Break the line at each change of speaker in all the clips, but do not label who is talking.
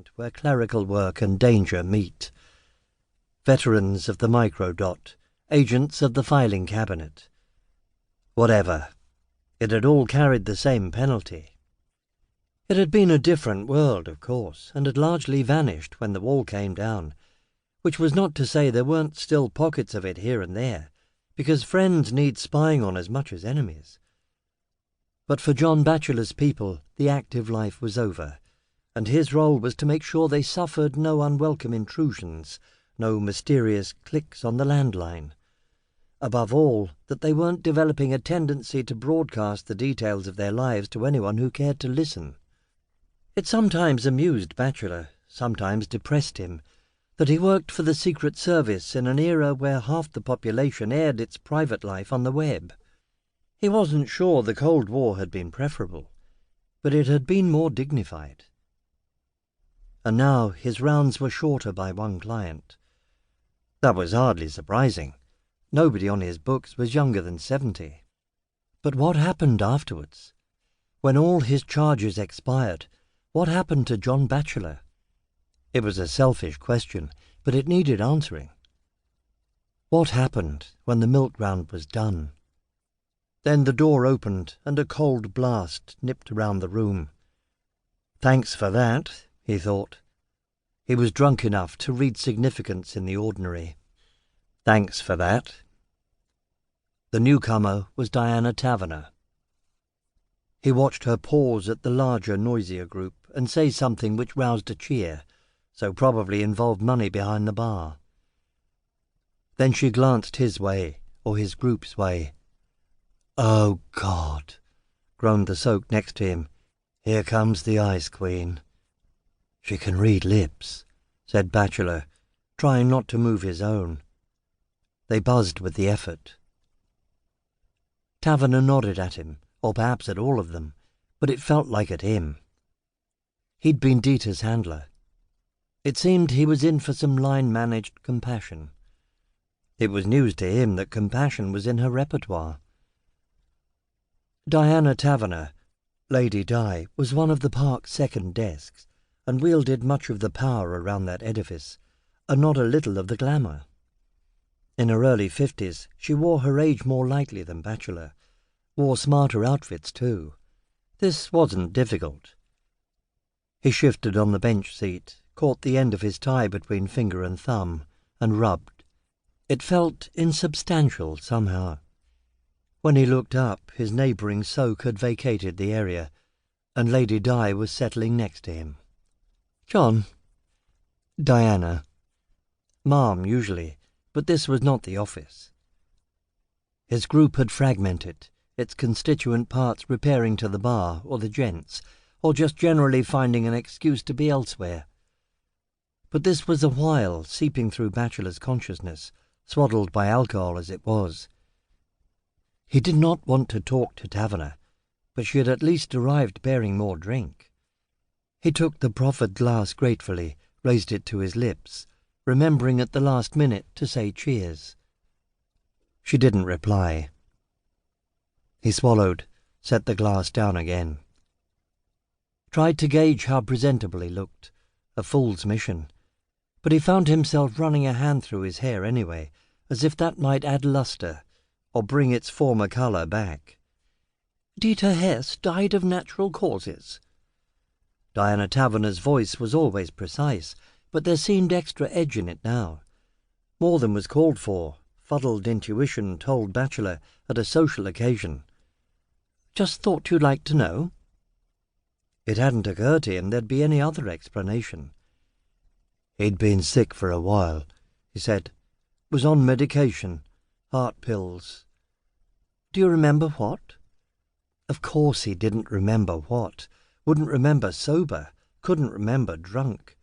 point where clerical work and danger meet. Veterans of the microdot, agents of the filing cabinet. Whatever. It had all carried the same penalty. It had been a different world, of course, and had largely vanished when the wall came down, which was not to say there weren't still pockets of it here and there, because friends need spying on as much as enemies. But for John Bachelor's people, the active life was over, and his role was to make sure they suffered no unwelcome intrusions, no mysterious clicks on the landline. Above all, that they weren't developing a tendency to broadcast the details of their lives to anyone who cared to listen. It sometimes amused Bachelor, sometimes depressed him, that he worked for the Secret Service in an era where half the population aired its private life on the web. He wasn't sure the Cold War had been preferable, but it had been more dignified. And now his rounds were shorter by one client. That was hardly surprising. Nobody on his books was younger than 70. But what happened afterwards? When all his charges expired, what happened to John Bachelor? It was a selfish question, but it needed answering. What happened when the milk round was done? Then the door opened and a cold blast nipped around the room. Thanks for that, he thought. He was drunk enough to read significance in the ordinary. Thanks for that. The newcomer was Diana Taverner. He watched her pause at the larger, noisier group and say something which roused a cheer, so probably involved money behind the bar. Then she glanced his way, or his group's way. "Oh, God," groaned the soak next to him. "Here comes the Ice Queen." "She can read lips," said Bachelor, trying not to move his own. They buzzed with the effort. Taverner nodded at him, or perhaps at all of them, but it felt like at him. He'd been Dita's handler. It seemed he was in for some line-managed compassion. It was news to him that compassion was in her repertoire. Diana Taverner, Lady Di, was one of the park's second desks, and wielded much of the power around that edifice, and not a little of the glamour. In her early 50s, she wore her age more lightly than Bachelor, wore smarter outfits too. This wasn't difficult. He shifted on the bench seat, caught the end of his tie between finger and thumb, and rubbed. It felt insubstantial somehow. When he looked up, his neighbouring soak had vacated the area, and Lady Di was settling next to him. "John." "Diana." "Ma'am, usually, but this was not the office." His group had fragmented, its constituent parts repairing to the bar or the gents, or just generally finding an excuse to be elsewhere. But this was a while seeping through Bachelor's consciousness, swaddled by alcohol as it was. He did not want to talk to Taverner, but she had at least arrived bearing more drink. He took the proffered glass gratefully, raised it to his lips, remembering at the last minute to say cheers. She didn't reply. He swallowed, set the glass down again. Tried to gauge how presentable he looked, a fool's mission, but he found himself running a hand through his hair anyway, as if that might add lustre, or bring its former colour back. "Dita Hess died of natural causes." Diana Taverner's voice was always precise, but there seemed extra edge in it now. More than was called for, fuddled intuition told Bachelor at a social occasion. "Just thought you'd like to know." It hadn't occurred to him there'd be any other explanation. "He'd been sick for a while," he said. "Was on medication, heart pills." "Do you remember what?" Of course he didn't remember what, wouldn't remember sober, couldn't remember drunk.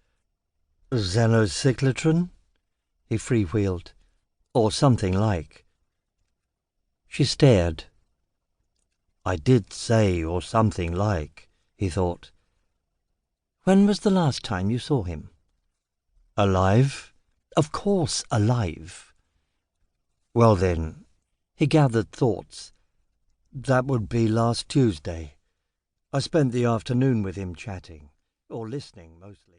"Xenocyclotron?" he freewheeled. "Or something like." She stared. "I did say or something like," he thought. "When was the last time you saw him?" "Alive?" "Of course, alive." "Well then," he gathered thoughts, "that would be last Tuesday. I spent the afternoon with him chatting, or listening mostly."